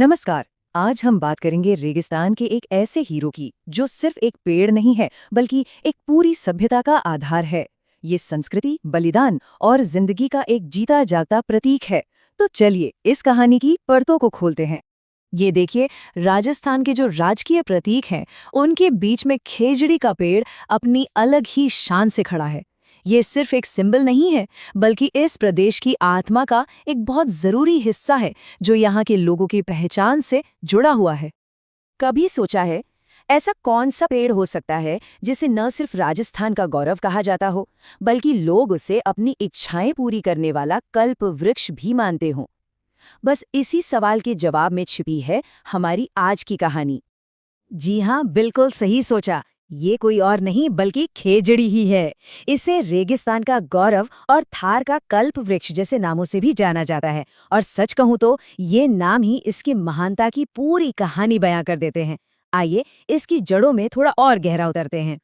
नमस्कार। आज हम बात करेंगे रेगिस्तान के एक ऐसे हीरो की जो सिर्फ एक पेड़ नहीं है बल्कि एक पूरी सभ्यता का आधार है। ये संस्कृति, बलिदान और जिंदगी का एक जीता जागता प्रतीक है। तो चलिए इस कहानी की परतों को खोलते हैं। ये देखिए, राजस्थान के जो राजकीय प्रतीक हैं, उनके बीच में खेजड़ी का पेड़ अपनी अलग ही शान से खड़ा है। ये सिर्फ एक सिंबल नहीं है, बल्कि इस प्रदेश की आत्मा का एक बहुत जरूरी हिस्सा है जो यहाँ के लोगों की पहचान से जुड़ा हुआ है। कभी सोचा है, ऐसा कौन सा पेड़ हो सकता है जिसे न सिर्फ राजस्थान का गौरव कहा जाता हो, बल्कि लोग उसे अपनी इच्छाएं पूरी करने वाला कल्प वृक्ष भी मानते हों? बस इसी सवाल के जवाब में छिपी है हमारी आज की कहानी। जी हाँ, बिल्कुल सही सोचा। ये कोई और नहीं बल्कि खेजड़ी ही है। इसे रेगिस्तान का गौरव और थार का कल्प वृक्ष जैसे नामों से भी जाना जाता है। और सच कहूँ तो ये नाम ही इसकी महानता की पूरी कहानी बयां कर देते हैं। आइए इसकी जड़ों में थोड़ा और गहरा उतरते हैं।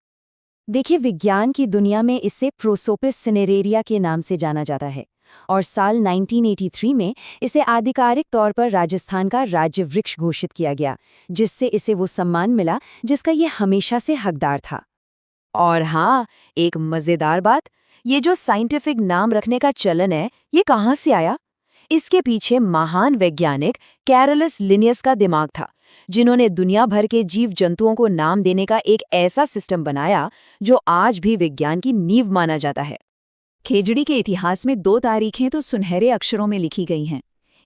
देखिए, विज्ञान की दुनिया में इसे प्रोसोपिस सिनेरेरिया के नाम से जाना जाता है और साल 1983 में इसे आधिकारिक तौर पर राजस्थान का राज्य वृक्ष घोषित किया गया, जिससे इसे वो सम्मान मिला जिसका ये हमेशा से हकदार था। और हाँ, एक मजेदार बात, ये जो साइंटिफिक नाम रखने का चलन है, ये कहाँ से आया? इसके पीछे महान वैज्ञानिक कैरलस लिनियस का दिमाग था, जिन्होंने दुनिया भर के जीव जंतुओं को नाम देने का एक ऐसा सिस्टम बनाया जो आज भी विज्ञान की नींव माना जाता है। खेजड़ी के इतिहास में दो तारीखें तो सुनहरे अक्षरों में लिखी गई हैं।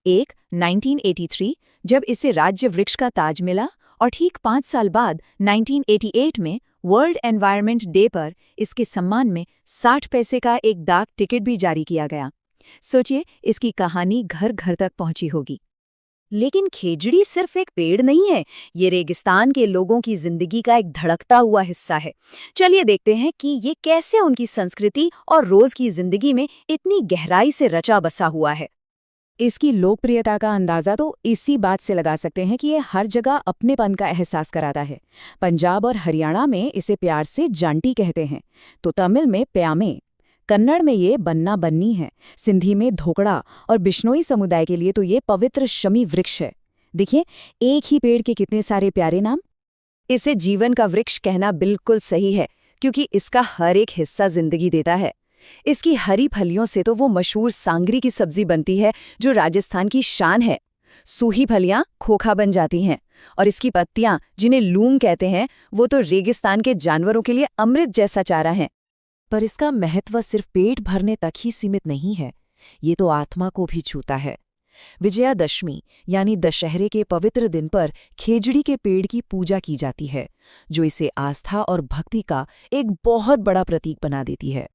एक 1983, जब इसे राज्य वृक्ष का ताज मिला, और ठीक 5 साल बाद 1988 में वर्ल्ड एनवायरनमेंट डे पर इसके सम्मान में 60 पैसे का एक डाक टिकट भी जारी किया गया। सोचिए, इसकी कहानी घर घर तक पहुंची होगी। लेकिन खेजड़ी सिर्फ एक पेड़ नहीं है, ये रेगिस्तान के लोगों की जिंदगी का एक धड़कता हुआ हिस्सा है। चलिए देखते हैं कि ये कैसे उनकी संस्कृति और रोज की जिंदगी में इतनी गहराई से रचा बसा हुआ है। इसकी लोकप्रियता का अंदाजा तो इसी बात से लगा सकते हैं कि ये हर जगह अपनेपन का एहसास कराता है। पंजाब और हरियाणा में इसे प्यार से जांटी कहते हैं, तो तमिल में प्यामे, कन्नड़ में ये बन्ना बन्नी है, सिंधी में धोकड़ा, और बिश्नोई समुदाय के लिए तो ये पवित्र शमी वृक्ष है। देखिए, एक ही पेड़ के कितने सारे प्यारे नाम। इसे जीवन का वृक्ष कहना बिल्कुल सही है, क्योंकि इसका हर एक हिस्सा जिंदगी देता है। इसकी हरी फलियों से तो वो मशहूर सांगरी की सब्जी बनती है जो राजस्थान की शान है। सूही फलियां खोखा बन जाती हैं, और इसकी पत्तियां, जिन्हें लूंग कहते हैं, वो तो रेगिस्तान के जानवरों के लिए अमृत जैसा चारा है। पर इसका महत्व सिर्फ पेट भरने तक ही सीमित नहीं है, ये तो आत्मा को भी छूता है। विजयादशमी यानी दशहरे के पवित्र दिन पर खेजड़ी के पेड़ की पूजा की जाती है, जो इसे आस्था और भक्ति का एक बहुत बड़ा प्रतीक बना देती है।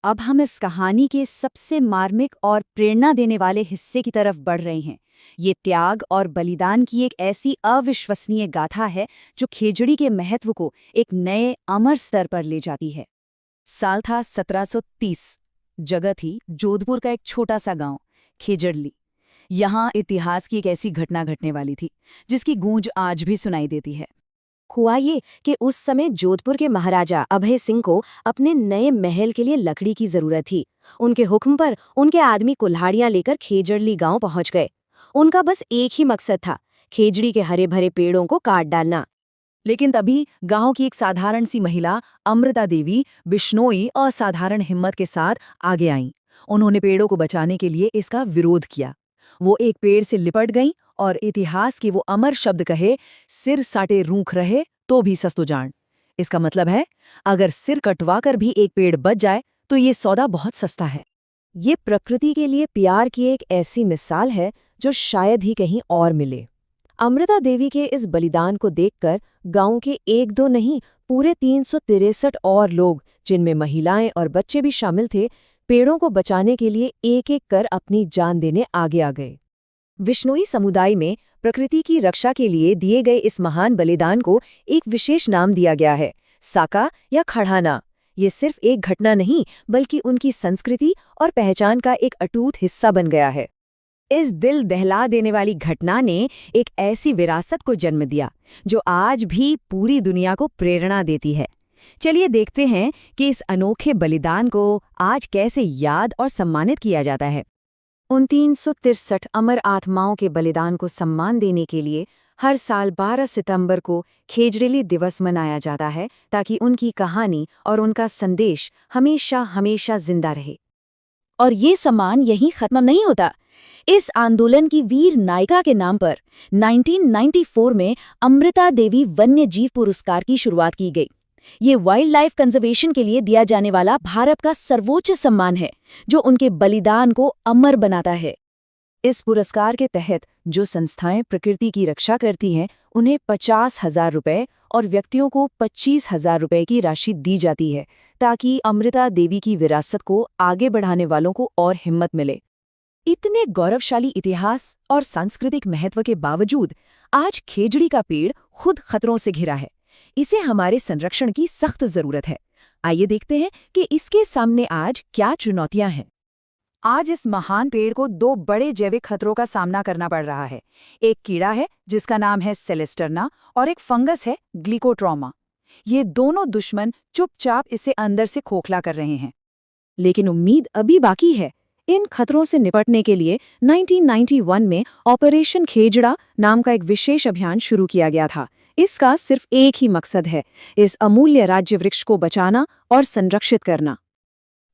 अब हम इस कहानी के सबसे मार्मिक और प्रेरणा देने वाले हिस्से की तरफ बढ़ रहे हैं। ये त्याग और बलिदान की एक ऐसी अविश्वसनीय गाथा है जो खेजड़ी के महत्व को एक नए अमर स्तर पर ले जाती है। साल था 1730। जगह थी जोधपुर का एक छोटा सा गांव खेजड़ली। यहाँ इतिहास की एक ऐसी घटना घटने वाली थी जिसकी गूंज आज भी सुनाई देती है। हुआ ये कि उस समय जोधपुर के महाराजा अभय सिंह को अपने नए महल के लिए लकड़ी की जरूरत थी। उनके हुक्म पर उनके आदमी कुल्हाड़ियां लेकर खेजड़ली गांव पहुंच गए। उनका बस एक ही मकसद था, खेजड़ी के हरे भरे पेड़ों को काट डालना। लेकिन तभी गांव की एक साधारण सी महिला अमृता देवी बिश्नोई असाधारण हिम्मत के साथ आगे आईं। उन्होंने पेड़ों को बचाने के लिए इसका विरोध किया। वो एक पेड़ से लिपट गईं और इतिहास के वो अमर शब्द कहे, सिर साटे रूख रहे तो भी सस्तो जान। इसका मतलब है, अगर सिर कटवाकर भी एक पेड़ बच जाए तो ये सौदा बहुत सस्ता है। ये प्रकृति के लिए प्यार की एक ऐसी मिसाल है जो शायद ही कहीं और मिले। अमृता देवी के इस बलिदान को देखकर गांव के एक दो नहीं, पूरे 363 और लोग, जिनमें महिलाएं और बच्चे भी शामिल थे, पेड़ों को बचाने के लिए एक एक कर अपनी जान देने आगे आ गए। विश्नोई समुदाय में प्रकृति की रक्षा के लिए दिए गए इस महान बलिदान को एक विशेष नाम दिया गया है, साका या खड़ाना। ये सिर्फ एक घटना नहीं, बल्कि उनकी संस्कृति और पहचान का एक अटूट हिस्सा बन गया है। इस दिल दहला देने वाली घटना ने एक ऐसी विरासत को जन्म दिया जो आज भी पूरी दुनिया को प्रेरणा देती है। चलिए देखते हैं कि इस अनोखे बलिदान को आज कैसे याद और सम्मानित किया जाता है। उन 363 अमर आत्माओं के बलिदान को सम्मान देने के लिए हर साल 12 सितंबर को खेजड़िली दिवस मनाया जाता है, ताकि उनकी कहानी और उनका संदेश हमेशा हमेशा जिंदा रहे। और ये सम्मान यहीं खत्म नहीं होता। इस आंदोलन की वीर नायिका के नाम पर 1994 में अमृता देवी वन्य जीव पुरस्कार की शुरुआत की गई। ये वाइल्ड लाइफ कंजर्वेशन के लिए दिया जाने वाला भारत का सर्वोच्च सम्मान है, जो उनके बलिदान को अमर बनाता है। इस पुरस्कार के तहत जो संस्थाएं प्रकृति की रक्षा करती हैं, उन्हें 50,000 रुपये और व्यक्तियों को 25,000 रुपये की राशि दी जाती है, ताकि अमृता देवी की विरासत को आगे बढ़ाने वालों को और हिम्मत मिले। इतने गौरवशाली इतिहास और सांस्कृतिक महत्व के बावजूद आज खेजड़ी का पेड़ खुद खतरों से घिरा है। इसे हमारे संरक्षण की सख्त जरूरत है। आइए देखते हैं कि इसके सामने आज क्या चुनौतियां हैं। आज इस महान पेड़ को दो बड़े जैविक खतरों का सामना करना पड़ रहा है। एक कीड़ा है जिसका नाम है सेलेस्टरना और एक फंगस है ग्लिकोट्रोमा। ये दोनों दुश्मन चुपचाप इसे अंदर से खोखला कर रहे हैं। लेकिन उम्मीद अभी बाकी है। इन खतरों से निपटने के लिए 1991 में ऑपरेशन खेजड़ा नाम का एक विशेष अभियान शुरू किया गया था। इसका सिर्फ एक ही मकसद है, इस अमूल्य राज्य वृक्ष को बचाना और संरक्षित करना।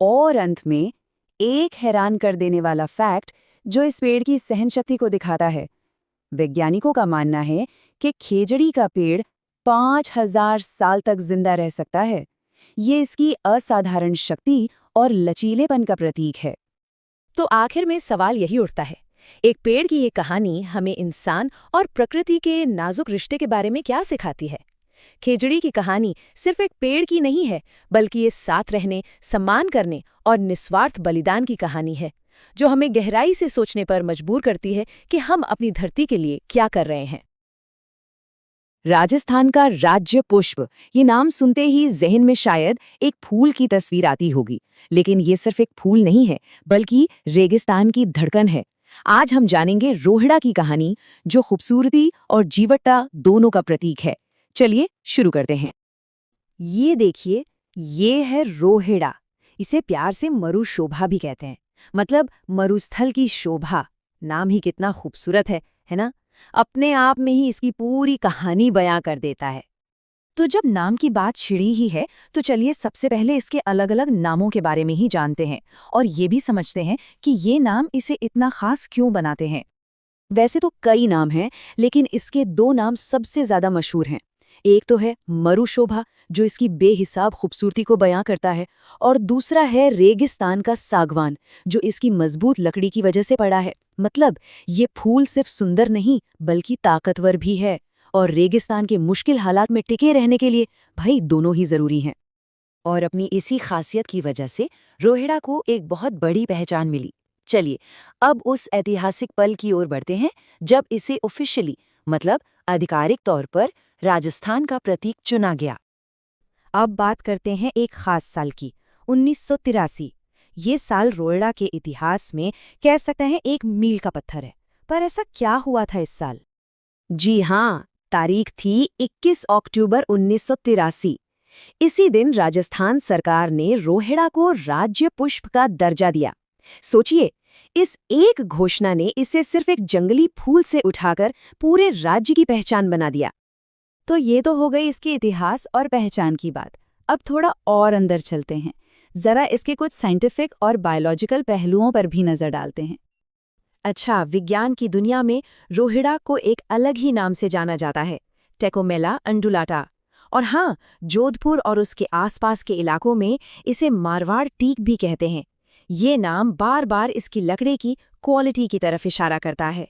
और अंत में एक हैरान कर देने वाला फैक्ट जो इस पेड़ की सहनशक्ति को दिखाता है। वैज्ञानिकों का मानना है कि खेजड़ी का पेड़ 5,000 साल तक जिंदा रह सकता है। ये इसकी असाधारण शक्ति और लचीलेपन का प्रतीक है। तो आखिर में सवाल यही उठता है, एक पेड़ की ये कहानी हमें इंसान और प्रकृति के नाजुक रिश्ते के बारे में क्या सिखाती है? खेजड़ी की कहानी सिर्फ एक पेड़ की नहीं है, बल्कि ये साथ रहने, सम्मान करने और निस्वार्थ बलिदान की कहानी है, जो हमें गहराई से सोचने पर मजबूर करती है कि हम अपनी धरती के लिए क्या कर रहे हैं। राजस्थान का राज्य पुष्प, ये नाम सुनते ही जहन में शायद एक फूल की तस्वीर आती होगी, लेकिन ये सिर्फ एक फूल नहीं है, बल्कि रेगिस्तान की धड़कन है। आज हम जानेंगे रोहिड़ा की कहानी, जो खूबसूरती और जीवटता दोनों का प्रतीक है। चलिए शुरू करते हैं। ये देखिए, ये है रोहिड़ा। इसे प्यार से मरुशोभा भी कहते हैं, मतलब मरुस्थल की शोभा। नाम ही कितना खूबसूरत है ना? अपने आप में ही इसकी पूरी कहानी बयां कर देता है। तो जब नाम की बात छिड़ी ही है, तो चलिए सबसे पहले इसके अलग अलग नामों के बारे में ही जानते हैं और ये भी समझते हैं कि ये नाम इसे इतना खास क्यों बनाते हैं। वैसे तो कई नाम हैं, लेकिन इसके दो नाम सबसे ज्यादा मशहूर हैं। एक तो है मरुशोभा, जो इसकी बेहिसाब खूबसूरती को बयां करता है, और दूसरा है रेगिस्तान का सागवान, जो इसकी मजबूत लकड़ी की वजह से पड़ा है। मतलब ये फूल सिर्फ सुंदर नहीं, बल्कि ताकतवर भी है, और रेगिस्तान के मुश्किल हालात में टिके रहने के लिए भाई दोनों ही जरूरी हैं। और अपनी इसी खासियत की वजह से रोहिड़ा को एक बहुत बड़ी पहचान मिली। चलिए अब उस ऐतिहासिक पल की ओर बढ़ते हैं, जब इसे ऑफिशियली, मतलब आधिकारिक तौर पर राजस्थान का प्रतीक चुना गया। अब बात करते हैं एक खास साल की, 1983। ये साल रोहिड़ा के इतिहास में कह सकते हैं एक मील का पत्थर है। पर ऐसा क्या हुआ था इस साल? जी हाँ, तारीख थी 21 अक्टूबर 1983। इसी दिन राजस्थान सरकार ने रोहिड़ा को राज्य पुष्प का दर्जा दिया। सोचिए, इस एक घोषणा ने इसे सिर्फ एक जंगली फूल से उठाकर पूरे राज्य की पहचान बना दिया। तो ये तो हो गई इसके इतिहास और पहचान की बात। अब थोड़ा और अंदर चलते हैं, जरा इसके कुछ साइंटिफिक और बायोलॉजिकल पहलुओं पर भी नजर डालते हैं। अच्छा, विज्ञान की दुनिया में रोहिड़ा को एक अलग ही नाम से जाना जाता है, टेकोमेला अंडुलाटा। और हाँ, जोधपुर और उसके आसपास के इलाकों में इसे मारवाड़ टीक भी कहते हैं। ये नाम बार बार इसकी लकड़ी की क्वालिटी की तरफ इशारा करता है।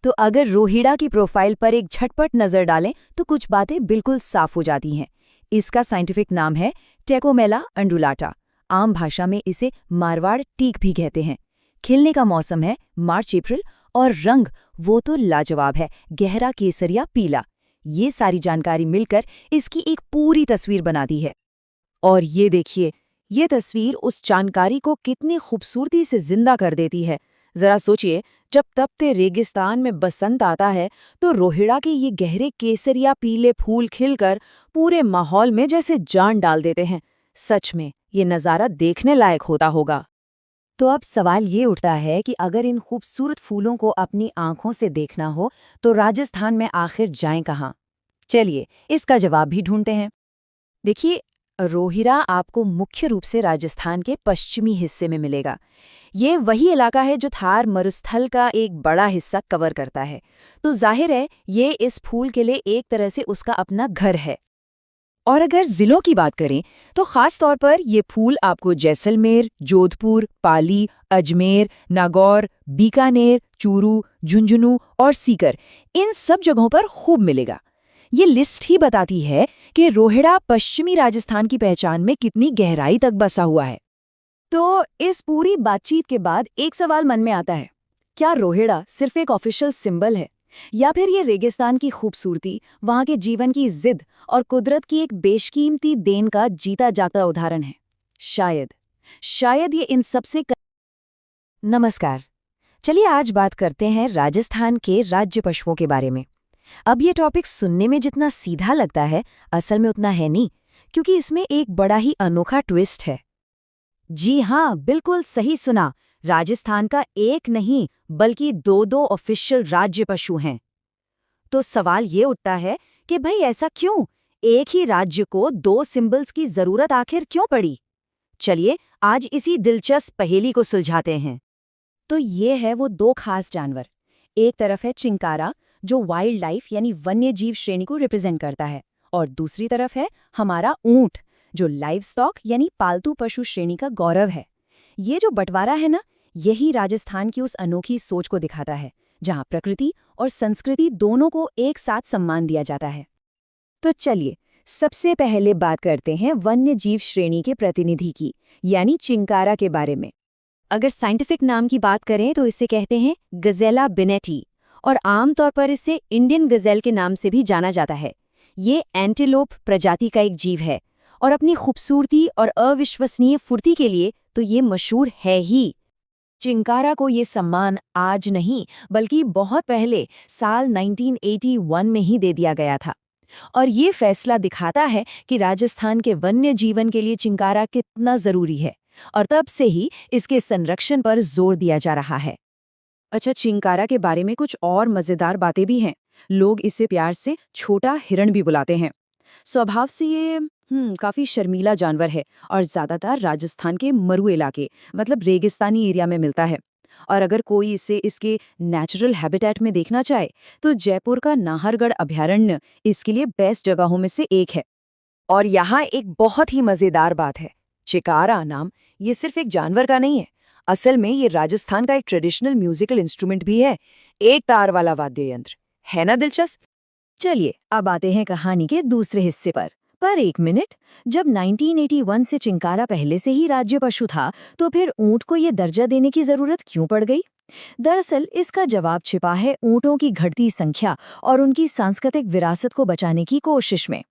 तो अगर रोहिड़ा की प्रोफाइल पर एक झटपट नजर डालें तो कुछ बातें बिल्कुल साफ हो जाती हैं। इसका साइंटिफिक नाम है टेकोमेला अंडुलाटा। आम भाषा में इसे मारवाड़ टीक भी कहते हैं। खिलने का मौसम है मार्च अप्रैल, और रंग वो तो लाजवाब है, गहरा केसरिया पीला। ये सारी जानकारी मिलकर इसकी एक पूरी तस्वीर बनाती है। और ये देखिए, ये तस्वीर उस जानकारी को कितनी खूबसूरती से जिंदा कर देती है। जरा सोचिए, जब तपते रेगिस्तान में बसंत आता है तो रोहिड़ा के ये गहरे केसरिया पीले फूल खिलकर पूरे माहौल में जैसे जान डाल देते हैं। सच में ये नज़ारा देखने लायक होता होगा। तो अब सवाल ये उठता है कि अगर इन खूबसूरत फूलों को अपनी आंखों से देखना हो तो राजस्थान में आखिर जाएं कहाँ? चलिए इसका जवाब भी ढूंढते हैं। देखिए, रोहिरा आपको मुख्य रूप से राजस्थान के पश्चिमी हिस्से में मिलेगा। ये वही इलाका है जो थार मरुस्थल का एक बड़ा हिस्सा कवर करता है। तो जाहिर है ये इस फूल के लिए एक तरह से उसका अपना घर है। और अगर जिलों की बात करें तो खास तौर पर ये फूल आपको जैसलमेर, जोधपुर, पाली, अजमेर, नागौर, बीकानेर, चूरू, झुंझुनू और सीकर, इन सब जगहों पर खूब मिलेगा। ये लिस्ट ही बताती है कि रोहिड़ा पश्चिमी राजस्थान की पहचान में कितनी गहराई तक बसा हुआ है। तो इस पूरी बातचीत के बाद एक सवाल मन में आता है, क्या रोहिड़ा सिर्फ एक ऑफिशियल सिंबल है या फिर ये रेगिस्तान की खूबसूरती, वहां के जीवन की जिद और कुदरत की एक बेशकीमती देन का जीता जागता उदाहरण है? शायद ये इन सबसे नमस्कार। चलिए आज बात करते हैं राजस्थान के राज्य पशुओं के बारे में। अब ये टॉपिक सुनने में जितना सीधा लगता है, असल में उतना है नहीं, क्योंकि इसमें एक बड़ा ही अनोखा ट्विस्ट है। जी हाँ, बिल्कुल सही सुना। राजस्थान का एक नहीं बल्कि दो ऑफिशियल राज्य पशु हैं। तो सवाल ये उठता है कि भाई ऐसा क्यों? एक ही राज्य को दो सिंबल्स की जरूरत आखिर क्यों पड़ी? चलिए आज इसी दिलचस्प पहेली को सुलझाते हैं। तो ये है वो दो खास जानवर। एक तरफ है चिंकारा, जो वाइल्ड लाइफ यानी वन्य जीव श्रेणी को रिप्रेजेंट करता है, और दूसरी तरफ है हमारा ऊंट, जो लाइव स्टॉक यानी पालतू पशु श्रेणी का गौरव है। ये जो बंटवारा है ना, यही राजस्थान की उस अनोखी सोच को दिखाता है, जहाँ प्रकृति और संस्कृति दोनों को एक साथ सम्मान दिया जाता है। तो चलिए सबसे पहले बात करते हैं वन्य जीव श्रेणी के प्रतिनिधि की, यानी चिंकारा के बारे में। अगर साइंटिफिक नाम की बात करें तो इसे कहते हैं गजेला बिनेटी, और आमतौर पर इसे इंडियन गजेल के नाम से भी जाना जाता है। ये एंटीलोप प्रजाति का एक जीव है और अपनी खूबसूरती और अविश्वसनीय फुर्ती के लिए तो ये मशहूर है ही। चिंकारा को ये सम्मान आज नहीं बल्कि बहुत पहले साल 1981 में ही दे दिया गया था। और ये फैसला दिखाता है कि राजस्थान के वन्य जीवन के लिए चिंकारा कितना जरूरी है, और तब से ही इसके संरक्षण पर जोर दिया जा रहा है। अच्छा, चिंकारा के बारे में कुछ और मजेदार बातें भी हैं। लोग इसे प्यार से छोटा हिरण भी बुलाते हैं। स्वभाव से ये काफी शर्मीला जानवर है और ज्यादातर राजस्थान के मरु इलाके मतलब रेगिस्तानी एरिया में मिलता है। और अगर कोई इसे इसके नेचुरल हैबिटेट में देखना चाहे तो जयपुर का नाहरगढ़ अभयारण्य इसके लिए बेस्ट जगहों में से एक है। और यहाँ एक बहुत ही मजेदार बात है, चिकारा नाम ये सिर्फ एक जानवर का नहीं है, असल में ये राजस्थान का एक ट्रेडिशनल म्यूजिकल इंस्ट्रूमेंट भी है, एक तार वाला वाद्य यंत्र। है ना दिलचस्प? चलिए अब आते हैं कहानी के दूसरे हिस्से पर एक मिनट, जब 1981 से चिंकारा पहले से ही राज्य पशु था तो फिर ऊंट को ये दर्जा देने की जरूरत क्यों पड़ गई? दरअसल इसका जवाब छिपा है ऊंटों की घटती संख्या और उनकी सांस्कृतिक विरासत को बचाने की कोशिश में।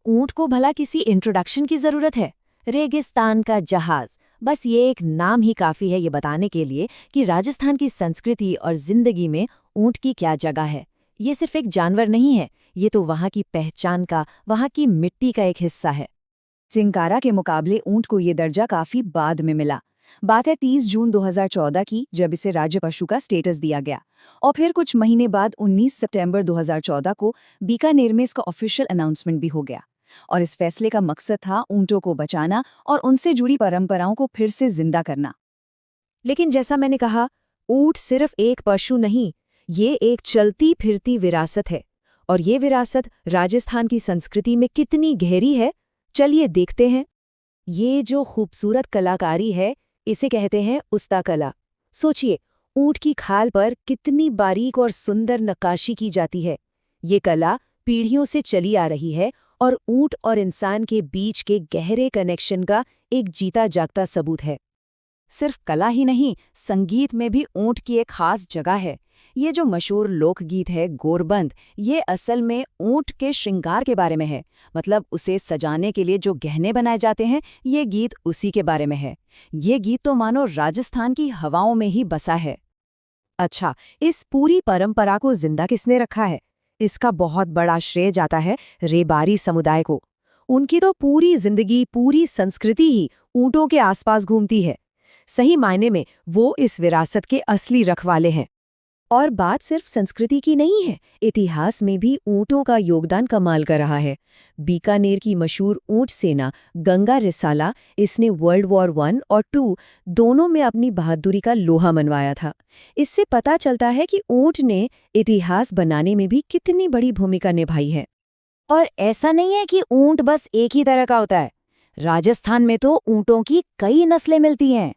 ऊंट को भला किसी इंट्रोडक्शन की जरूरत है? रेगिस्तान का जहाज, बस ये एक नाम ही काफी है ये बताने के लिए कि राजस्थान की संस्कृति और जिंदगी में ऊंट की क्या जगह है। ये सिर्फ एक जानवर नहीं है, ये तो वहाँ की पहचान का, वहाँ की मिट्टी का एक हिस्सा है। चिंकारा के मुकाबले ऊंट को ये दर्जा काफी बाद में मिला। बात है 30 जून 2014 की, जब इसे राज्य पशु का स्टेटस दिया गया। और फिर कुछ महीने बाद 19 सितंबर 2014 को बीकानेर में इसका ऑफिशियल अनाउंसमेंट भी हो गया। और इस फैसले का मकसद था ऊंटों को बचाना और उनसे जुड़ी परंपराओं को फिर से जिंदा करना। लेकिन जैसा मैंने कहा, ऊंट सिर्फ एक पशु नहीं, ये एक चलती फिरती विरासत है। और ये विरासत राजस्थान की संस्कृति में कितनी गहरी है, चलिए देखते हैं। ये जो खूबसूरत कलाकारी है, इसे कहते हैं उस्ता कला। सोचिए, ऊंट की खाल पर कितनी बारीक और सुंदर नक्काशी की जाती है। ये कला पीढ़ियों से चली आ रही है और ऊंट और इंसान के बीच के गहरे कनेक्शन का एक जीता जागता सबूत है। सिर्फ कला ही नहीं, संगीत में भी ऊंट की एक खास जगह है। ये जो मशहूर लोकगीत है गोरबंद, ये असल में ऊंट के श्रृंगार के बारे में है। मतलब उसे सजाने के लिए जो गहने बनाए जाते हैं, ये गीत उसी के बारे में है। ये गीत तो मानो राजस्थान की हवाओं में ही बसा है। अच्छा, इस पूरी परंपरा को जिंदा किसने रखा है? इसका बहुत बड़ा श्रेय जाता है रेबारी समुदाय को। उनकी तो पूरी जिंदगी, पूरी संस्कृति ही ऊंटों के आसपास घूमती है। सही मायने में वो इस विरासत के असली रखवाले हैं। और बात सिर्फ संस्कृति की नहीं है, इतिहास में भी ऊंटों का योगदान कमाल का रहा है। बीकानेर की मशहूर ऊंट सेना गंगा रिसाला, इसने वर्ल्ड वॉर 1 और 2 दोनों में अपनी बहादुरी का लोहा मनवाया था। इससे पता चलता है कि ऊंट ने इतिहास बनाने में भी कितनी बड़ी भूमिका निभाई है। और ऐसा नहीं है कि ऊंट बस एक ही तरह का होता है। राजस्थान में तो ऊंटों की कई नस्लें मिलती हैं।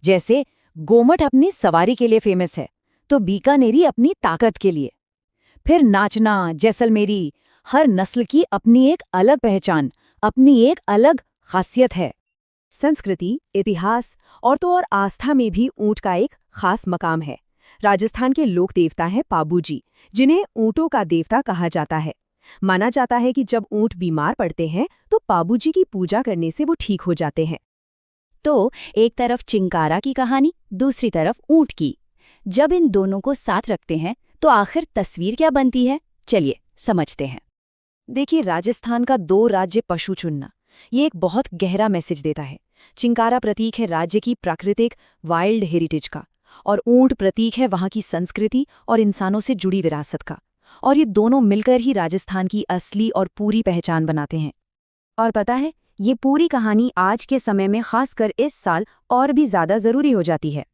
जैसे गोमट अपनी सवारी के लिए फेमस है, तो बीकानेरी अपनी ताकत के लिए। फिर नाचना, जैसलमेरी, हर नस्ल की अपनी एक अलग पहचान, अपनी एक अलग खासियत है। संस्कृति, इतिहास और तो और आस्था में भी ऊंट का एक खास मकाम है। राजस्थान के लोक देवता हैं पाबूजी, जिन्हें ऊंटों का देवता कहा जाता है। माना जाता है कि जब ऊंट बीमार पड़ते हैं तो पाबूजी की पूजा करने से वो ठीक हो जाते हैं। तो एक तरफ चिंकारा की कहानी, दूसरी तरफ ऊंट की। जब इन दोनों को साथ रखते हैं तो आखिर तस्वीर क्या बनती है, चलिए समझते हैं। देखिए, राजस्थान का 2 राज्य पशु चुनना, ये एक बहुत गहरा मैसेज देता है। चिंकारा प्रतीक है राज्य की प्राकृतिक वाइल्ड हेरिटेज का, और ऊंट प्रतीक है वहाँ की संस्कृति और इंसानों से जुड़ी विरासत का। और ये दोनों मिलकर ही राजस्थान की असली और पूरी पहचान बनाते हैं। और पता है, ये पूरी कहानी आज के समय में खासकर इस साल और भी ज़्यादा ज़रूरी हो जाती है,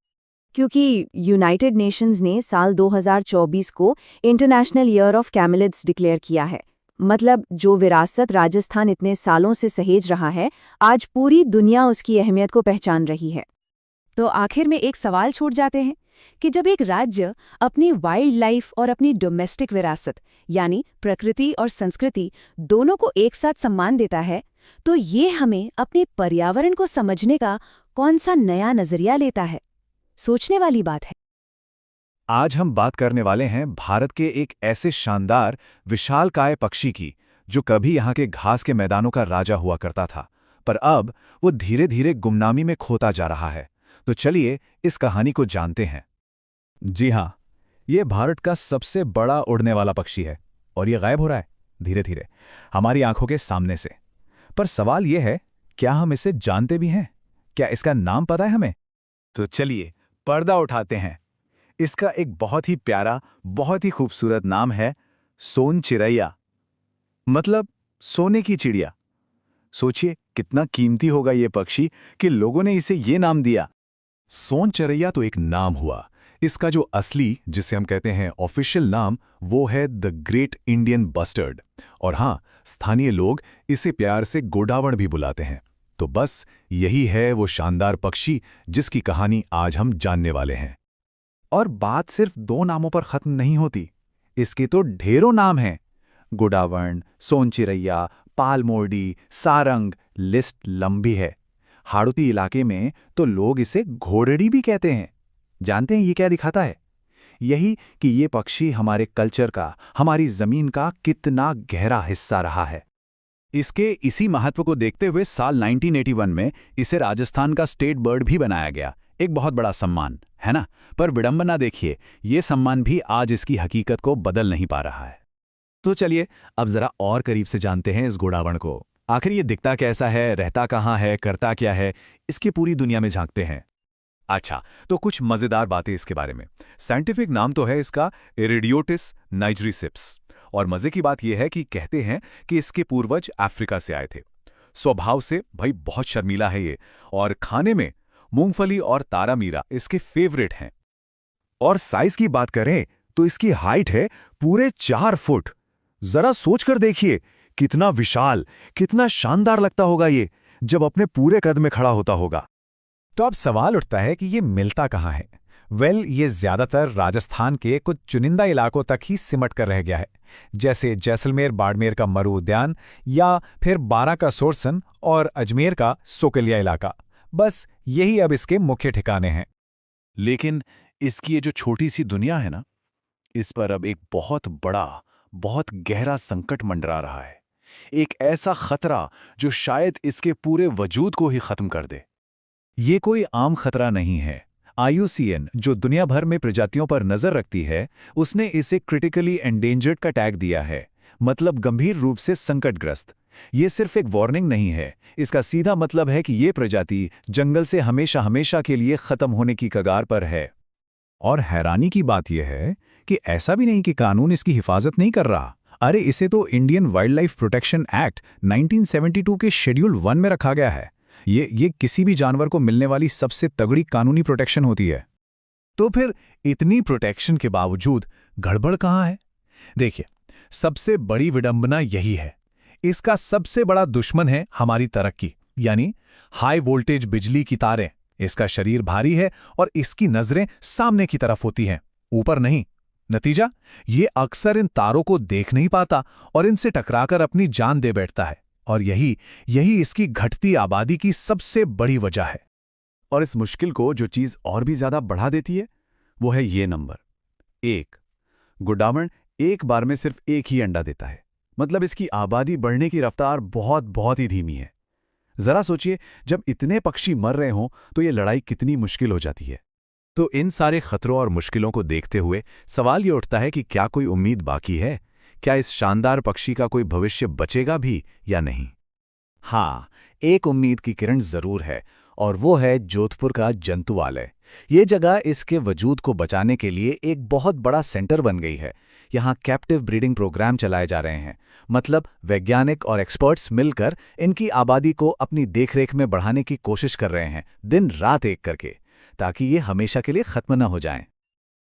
क्योंकि यूनाइटेड नेशंस ने साल 2024 को इंटरनेशनल ईयर ऑफ कैमेलिड्स डिक्लेयर किया है। मतलब जो विरासत राजस्थान इतने सालों से सहेज रहा है, आज पूरी दुनिया उसकी अहमियत को पहचान रही है। तो आखिर में एक सवाल छूट जाते हैं कि जब एक राज्य अपनी वाइल्ड लाइफ और अपनी डोमेस्टिक विरासत यानी प्रकृति और संस्कृति दोनों को एक साथ सम्मान देता है, तो ये हमें अपने पर्यावरण को समझने का कौन सा नया नजरिया लेता है। सोचने वाली बात है। आज हम बात करने वाले हैं भारत के एक ऐसे शानदार विशालकाय पक्षी की, जो कभी यहाँ के घास के मैदानों का राजा हुआ करता था, पर अब वो धीरे धीरे गुमनामी में खोता जा रहा है। तो चलिए इस कहानी को जानते हैं। जी हाँ, ये भारत का सबसे बड़ा उड़ने वाला पक्षी है और ये गायब हो रहा है धीरे धीरे हमारी आंखों के सामने से। पर सवाल ये है, क्या हम इसे जानते भी हैं? क्या इसका नाम पता है हमें? तो चलिए पर्दा उठाते हैं। इसका एक बहुत ही प्यारा, बहुत ही खूबसूरत नाम है सोन चिरैया, मतलब सोने की चिड़िया। सोचिए कितना कीमती होगा ये पक्षी कि लोगों ने इसे ये नाम दिया। सोन चिरैया तो एक नाम हुआ, इसका जो असली, जिसे हम कहते हैं ऑफिशियल नाम, वो है द ग्रेट इंडियन बस्टर्ड। और हाँ, स्थानीय लोग इसे प्यार से गोडावण भी बुलाते हैं। तो बस यही है वो शानदार पक्षी जिसकी कहानी आज हम जानने वाले हैं। और बात सिर्फ 2 नामों पर खत्म नहीं होती, इसके तो ढेरों नाम हैं। गोडावण, सोन चिरैया, पालमोरडी, सारंग, लिस्ट लंबी है। हाड़ौती इलाके में तो लोग इसे घोड़ड़ी भी कहते हैं। जानते हैं ये क्या दिखाता है? यही कि ये पक्षी हमारे कल्चर का, हमारी जमीन का कितना गहरा हिस्सा रहा है। इसके इसी महत्व को देखते हुए साल 1981 में इसे राजस्थान का स्टेट बर्ड भी बनाया गया। एक बहुत बड़ा सम्मान है ना? पर विडंबना देखिए, ये सम्मान भी आज इसकी हकीकत को बदल नहीं पा रहा है। तो चलिए अब जरा और करीब से जानते हैं इस गोडावण को। आखिर ये दिखता कैसा है, रहता कहाँ है, करता क्या है, इसकी पूरी दुनिया में झांकते हैं। अच्छा, तो कुछ मजेदार बातें इसके बारे में। साइंटिफिक नाम तो है इसका इरिडियोटिस नाइजरिसिप्स, और मजे की बात यह है कि कहते हैं कि इसके पूर्वज अफ्रीका से आए थे। स्वभाव से भाई बहुत शर्मीला है ये, और खाने में मूंगफली और तारा मीरा इसके फेवरेट हैं। और साइज की बात करें तो इसकी हाइट है पूरे 4 फुट। जरा सोचकर देखिए कितना विशाल, कितना शानदार लगता होगा ये जब अपने पूरे कद में खड़ा होता होगा। तो अब सवाल उठता है कि ये मिलता कहाँ है? ये ज्यादातर राजस्थान के कुछ चुनिंदा इलाकों तक ही सिमट कर रह गया है, जैसे जैसलमेर बाड़मेर का मरु उद्यान, या फिर बारां का सोरसन और अजमेर का सोकलिया इलाका। बस यही अब इसके मुख्य ठिकाने हैं। लेकिन इसकी ये जो छोटी सी दुनिया है ना, इस पर अब एक बहुत बड़ा, बहुत गहरा संकट मंडरा रहा है। एक ऐसा खतरा जो शायद इसके पूरे वजूद को ही खत्म कर दे। ये कोई आम खतरा नहीं है। IUCN, जो दुनिया भर में प्रजातियों पर नजर रखती है, उसने इसे क्रिटिकली एंडेंजर्ड का टैग दिया है, मतलब गंभीर रूप से संकटग्रस्त। ये सिर्फ एक वार्निंग नहीं है, इसका सीधा मतलब है कि ये प्रजाति जंगल से हमेशा हमेशा के लिए खत्म होने की कगार पर है। और हैरानी की बात यह है कि ऐसा भी नहीं कि कानून इसकी हिफाजत नहीं कर रहा। अरे इसे तो Indian wild life protection act 1972 के शेड्यूल 1 में रखा गया है। ये किसी भी जानवर को मिलने वाली सबसे तगड़ी कानूनी प्रोटेक्शन होती है। तो फिर इतनी प्रोटेक्शन के बावजूद गड़बड़ कहाँ है? देखिए, सबसे बड़ी विडंबना यही है, इसका सबसे बड़ा दुश्मन है हमारी तरक्की, यानी हाई वोल्टेज बिजली की तारें। इसका शरीर भारी है और इसकी नजरें सामने की तरफ होती हैं, ऊपर नहीं। नतीजा, ये अक्सर इन तारों को देख नहीं पाता और इनसे टकराकर अपनी जान दे बैठता है। और यही इसकी घटती आबादी की सबसे बड़ी वजह है। और इस मुश्किल को जो चीज और भी ज्यादा बढ़ा देती है, वो है ये नंबर 1। गुड्डावण एक बार में सिर्फ एक ही अंडा देता है, मतलब इसकी आबादी बढ़ने की रफ्तार बहुत ही धीमी है। जरा सोचिए, जब इतने पक्षी मर रहे हों तो ये लड़ाई कितनी मुश्किल हो जाती है। तो इन सारे खतरों और मुश्किलों को देखते हुए सवाल ये उठता है कि क्या कोई उम्मीद बाकी है? क्या इस शानदार पक्षी का कोई भविष्य बचेगा भी या नहीं? हाँ, एक उम्मीद की किरण जरूर है, और वो है जोधपुर का जंतुवालय। ये जगह इसके वजूद को बचाने के लिए एक बहुत बड़ा सेंटर बन गई है। यहाँ कैप्टिव ब्रीडिंग प्रोग्राम चलाए जा रहे हैं, मतलब वैज्ञानिक और एक्सपर्ट्स मिलकर इनकी आबादी को अपनी देखरेख में बढ़ाने की कोशिश कर रहे हैं, दिन रात एक करके, ताकि ये हमेशा के लिए खत्म न हो जाएं।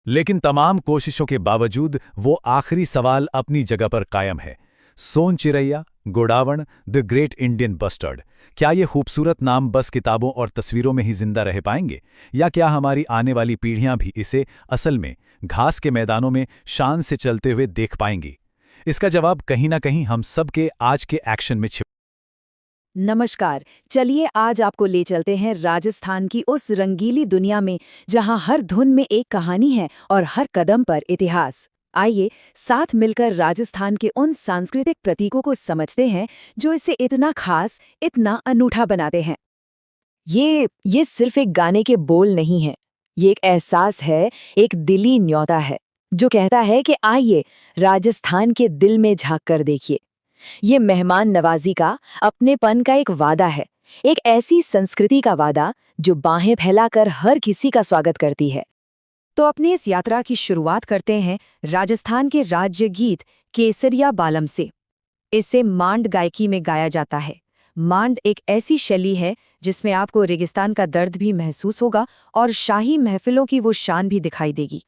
लेकिन तमाम कोशिशों के बावजूद वो आखिरी सवाल अपनी जगह पर कायम है। सोन चिरैया, गोडावण, द ग्रेट इंडियन बस्टर्ड, क्या ये खूबसूरत नाम बस किताबों और तस्वीरों में ही जिंदा रह पाएंगे, या क्या हमारी आने वाली पीढ़ियां भी इसे असल में घास के मैदानों में शान से चलते हुए देख पाएंगी? इसका जवाब कहीं ना कहीं हम सब के आज के एक्शन में छिपा। नमस्कार, चलिए आज आपको ले चलते हैं राजस्थान की उस रंगीली दुनिया में जहां हर धुन में एक कहानी है और हर कदम पर इतिहास। आइए साथ मिलकर राजस्थान के उन सांस्कृतिक प्रतीकों को समझते हैं जो इसे इतना खास, इतना अनूठा बनाते हैं। ये सिर्फ एक गाने के बोल नहीं है, ये एक एहसास है, एक दिली न्योता है जो कहता है कि आइए राजस्थान के दिल में झांक कर देखिए। ये मेहमान नवाजी का, अपनेपन का एक वादा है, एक ऐसी संस्कृति का वादा जो बाहें फैलाकर हर किसी का स्वागत करती है। तो अपनी इस यात्रा की शुरुआत करते हैं राजस्थान के राज्य गीत केसरिया बालम से। इसे मांड गायकी में गाया जाता है। मांड एक ऐसी शैली है जिसमें आपको रेगिस्तान का दर्द भी महसूस होगा और शाही महफिलों की वो शान भी दिखाई देगी।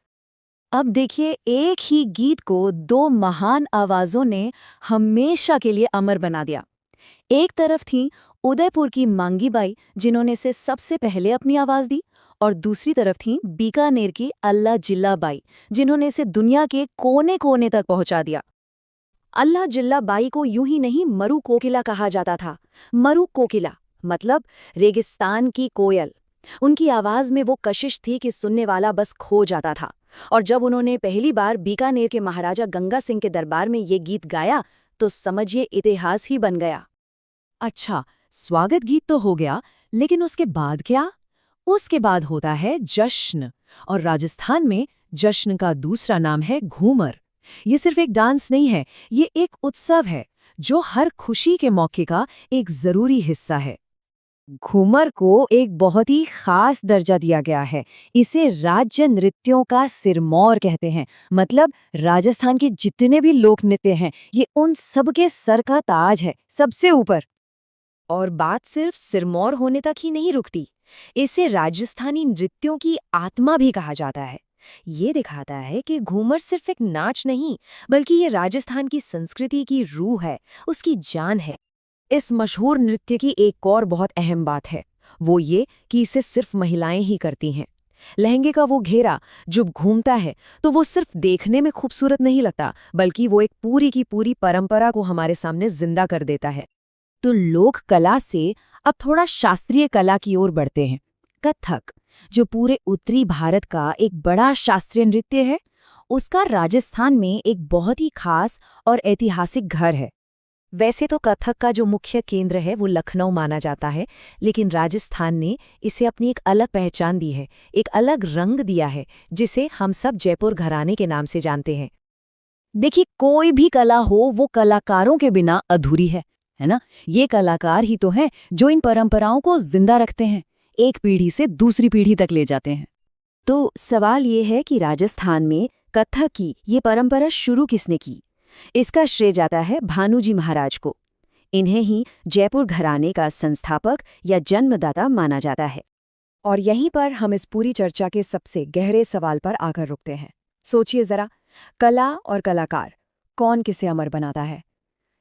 अब देखिए, एक ही गीत को दो महान आवाज़ों ने हमेशा के लिए अमर बना दिया। एक तरफ थी उदयपुर की मांगी बाई, जिन्होंने इसे सबसे पहले अपनी आवाज़ दी, और दूसरी तरफ थी बीकानेर की अल्लाह जिल्ला बाई, जिन्होंने इसे दुनिया के कोने कोने तक पहुंचा दिया। अल्लाह जिल्ला बाई को यूं ही नहीं मरु कोकिला कहा जाता था। मरु कोकिला मतलब रेगिस्तान की कोयल। उनकी आवाज में वो कशिश थी कि सुनने वाला बस खो जाता था। और जब उन्होंने पहली बार बीकानेर के महाराजा गंगा सिंह के दरबार में ये गीत गाया तो समझिए इतिहास ही बन गया। अच्छा, स्वागत गीत तो हो गया, लेकिन उसके बाद क्या? उसके बाद होता है जश्न, और राजस्थान में जश्न का दूसरा नाम है घूमर। ये सिर्फ एक डांस नहीं है, ये एक उत्सव है जो हर खुशी के मौके का एक जरूरी हिस्सा है। घूमर को एक बहुत ही खास दर्जा दिया गया है। इसे राज्य नृत्यों का सिरमौर कहते हैं। मतलब राजस्थान के जितने भी लोक नृत्य हैं, ये उन सबके सर का ताज है, सबसे ऊपर। और बात सिर्फ सिरमौर होने तक ही नहीं रुकती, इसे राजस्थानी नृत्यों की आत्मा भी कहा जाता है। ये दिखाता है कि घूमर सिर्फ एक नाच नहीं, बल्कि ये राजस्थान की संस्कृति की रूह है, उसकी जान है। इस मशहूर नृत्य की एक और बहुत अहम बात है, वो ये कि इसे सिर्फ महिलाएं ही करती हैं। लहंगे का वो घेरा जब घूमता है तो वो सिर्फ देखने में खूबसूरत नहीं लगता, बल्कि वो एक पूरी की पूरी परंपरा को हमारे सामने जिंदा कर देता है। तो लोक कला से अब थोड़ा शास्त्रीय कला की ओर बढ़ते हैं। कथक, जो पूरे उत्तरी भारत का एक बड़ा शास्त्रीय नृत्य है, उसका राजस्थान में एक बहुत ही खास और ऐतिहासिक घर है। वैसे तो कथक का जो मुख्य केंद्र है वो लखनऊ माना जाता है, लेकिन राजस्थान ने इसे अपनी एक अलग पहचान दी है, एक अलग रंग दिया है, जिसे हम सब जयपुर घराने के नाम से जानते हैं। देखिए, कोई भी कला हो वो कलाकारों के बिना अधूरी है। है ना? ये कलाकार ही तो हैं जो इन परंपराओं को जिंदा रखते हैं, एक पीढ़ी से दूसरी पीढ़ी तक ले जाते हैं। तो सवाल ये है कि राजस्थान में कथक की ये परंपरा शुरू किसने की? इसका श्रेय जाता है भानुजी महाराज को। इन्हें ही जयपुर घराने का संस्थापक या जन्मदाता माना जाता है। और यहीं पर हम इस पूरी चर्चा के सबसे गहरे सवाल पर आकर रुकते हैं। सोचिए जरा, कला और कलाकार, कौन किसे अमर बनाता है?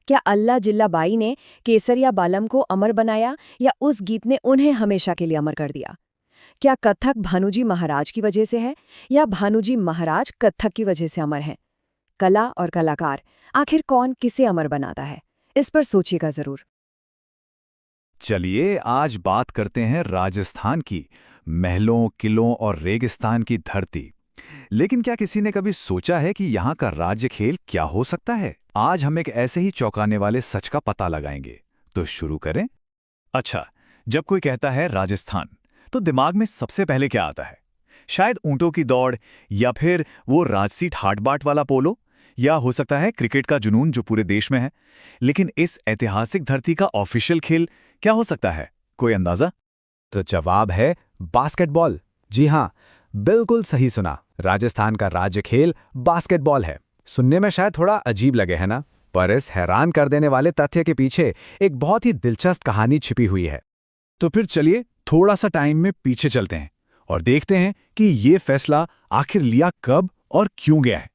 क्या अल्लाह जिल्ला बाई ने केसरिया बालम को अमर बनाया या उस गीत ने उन्हें हमेशा के लिए अमर कर दिया? क्या कथक भानुजी महाराज की वजह से है या भानुजी महाराज कथक की वजह से अमर हैं? कला और कलाकार, आखिर कौन किसे अमर बनाता है? इस पर सोचिएगा जरूर। चलिए आज बात करते हैं राजस्थान की, महलों, किलों और रेगिस्तान की धरती। लेकिन क्या किसी ने कभी सोचा है कि यहाँ का राज्य खेल क्या हो सकता है? आज हम एक ऐसे ही चौंकाने वाले सच का पता लगाएंगे। तो शुरू करें। अच्छा, जब कोई कहता है राजस्थान, तो दिमाग में सबसे पहले क्या आता है? शायद ऊंटों की दौड़, या फिर वो राजसी ठाट-बाट वाला पोलो, या हो सकता है क्रिकेट का जुनून जो पूरे देश में है। लेकिन इस ऐतिहासिक धरती का ऑफिशियल खेल क्या हो सकता है? कोई अंदाजा? तो जवाब है बास्केटबॉल। जी हाँ, बिल्कुल सही सुना। राजस्थान का राज्य खेल बास्केटबॉल है। सुनने में शायद थोड़ा अजीब लगे, है ना? पर इस हैरान कर देने वाले तथ्य के पीछे एक बहुत ही दिलचस्प कहानी छिपी हुई है। तो फिर चलिए थोड़ा सा टाइम में पीछे चलते हैं और देखते हैं कि ये फैसला आखिर लिया कब और क्यों गया है।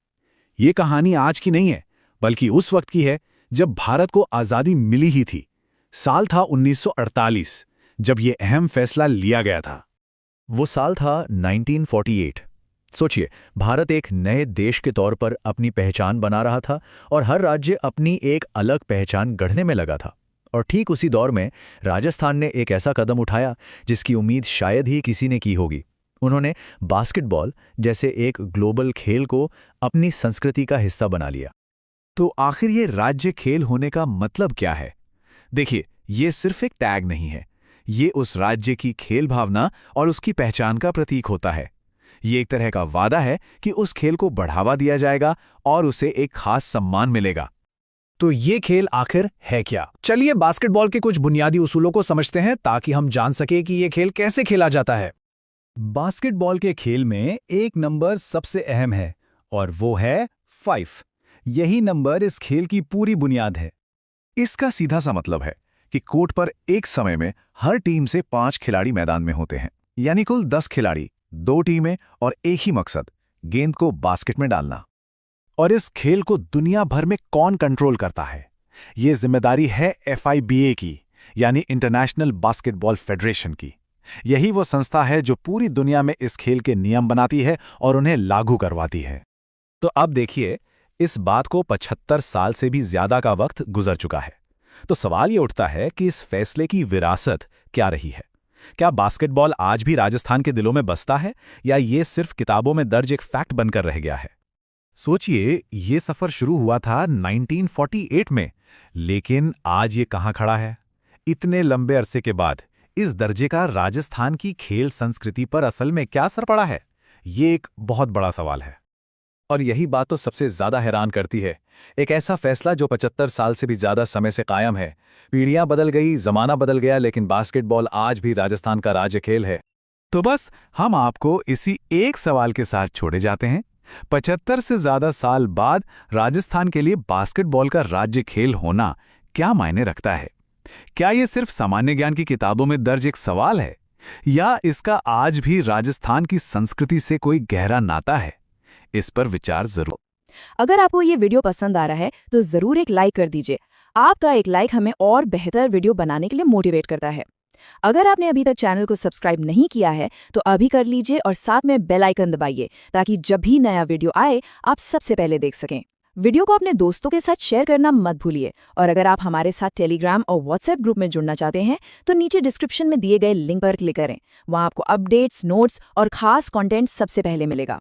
ये कहानी आज की नहीं है, बल्कि उस वक्त की है जब भारत को आज़ादी मिली ही थी। साल था 1948, जब ये अहम फैसला लिया गया था। वो साल था 1948। सोचिए, भारत एक नए देश के तौर पर अपनी पहचान बना रहा था और हर राज्य अपनी एक अलग पहचान गढ़ने में लगा था। और ठीक उसी दौर में राजस्थान ने एक ऐसा कदम उठाया जिसकी उम्मीद शायद ही किसी ने की होगी। उन्होंने बास्केटबॉल जैसे एक ग्लोबल खेल को अपनी संस्कृति का हिस्सा बना लिया। तो आखिर ये राज्य खेल होने का मतलब क्या है? देखिए, ये सिर्फ एक टैग नहीं है। ये उस राज्य की खेल भावना और उसकी पहचान का प्रतीक होता है। ये एक तरह का वादा है कि उस खेल को बढ़ावा दिया जाएगा और उसे एक खास सम्मान मिलेगा। तो ये खेल आखिर है क्या? चलिए बास्केटबॉल के कुछ बुनियादी उसूलों को समझते हैं ताकि हम जान सके कि ये खेल कैसे खेला जाता है। बास्केटबॉल के खेल में एक नंबर सबसे अहम है और वो है 5। यही नंबर इस खेल की पूरी बुनियाद है। इसका सीधा सा मतलब है कि कोर्ट पर एक समय में हर टीम से 5 खिलाड़ी मैदान में होते हैं, यानी कुल 10 खिलाड़ी, 2 टीमें और एक ही मकसद, गेंद को बास्केट में डालना। और इस खेल को दुनिया भर में कौन कंट्रोल करता है? ये जिम्मेदारी है FIBA की, यानी इंटरनेशनल बास्केटबॉल फेडरेशन की। यही वो संस्था है जो पूरी दुनिया में इस खेल के नियम बनाती है और उन्हें लागू करवाती है। तो अब देखिए, इस बात को 75 साल से भी ज्यादा का वक्त गुजर चुका है। तो सवाल ये उठता है कि इस फैसले की विरासत क्या रही है? क्या बास्केटबॉल आज भी राजस्थान के दिलों में बसता है या ये सिर्फ किताबों में दर्ज एक फैक्ट बनकर रह गया है? सोचिए, ये सफर शुरू हुआ था 1948 में, लेकिन आज ये कहाँ खड़ा है? इतने लंबे अरसे के बाद इस दर्जे का राजस्थान की खेल संस्कृति पर असल में क्या असर पड़ा है? ये एक बहुत बड़ा सवाल है। और यही बात तो सबसे ज्यादा हैरान करती है। एक ऐसा फैसला जो 75 साल से भी ज्यादा समय से कायम है। पीढ़ियां बदल गई, जमाना बदल गया, लेकिन बास्केटबॉल आज भी राजस्थान का राज्य खेल है। तो बस हम आपको इसी एक सवाल के साथ छोड़े जाते हैं। 75 से ज्यादा साल बाद राजस्थान के लिए बास्केटबॉल का राज्य खेल होना क्या मायने रखता है? क्या ये सिर्फ सामान्य ज्ञान की किताबों में दर्ज एक सवाल है, या इसका आज भी राजस्थान की संस्कृति से कोई गहरा नाता है? इस पर विचार जरूर। अगर आपको ये वीडियो पसंद आ रहा है तो जरूर एक लाइक कर दीजिए। आपका एक लाइक हमें और बेहतर वीडियो बनाने के लिए मोटिवेट करता है। अगर आपने अभी तक चैनल को सब्सक्राइब नहीं किया है तो अभी कर लीजिए और साथ में बेल आइकन दबाइए ताकि जब भी नया वीडियो आए आप सबसे पहले देख सकें। वीडियो को अपने दोस्तों के साथ शेयर करना मत भूलिए। और अगर आप हमारे साथ टेलीग्राम और व्हाट्सएप ग्रुप में जुड़ना चाहते हैं तो नीचे डिस्क्रिप्शन में दिए गए लिंक पर क्लिक करें। वहां आपको अपडेट्स, नोट्स और खास कंटेंट सबसे पहले मिलेगा।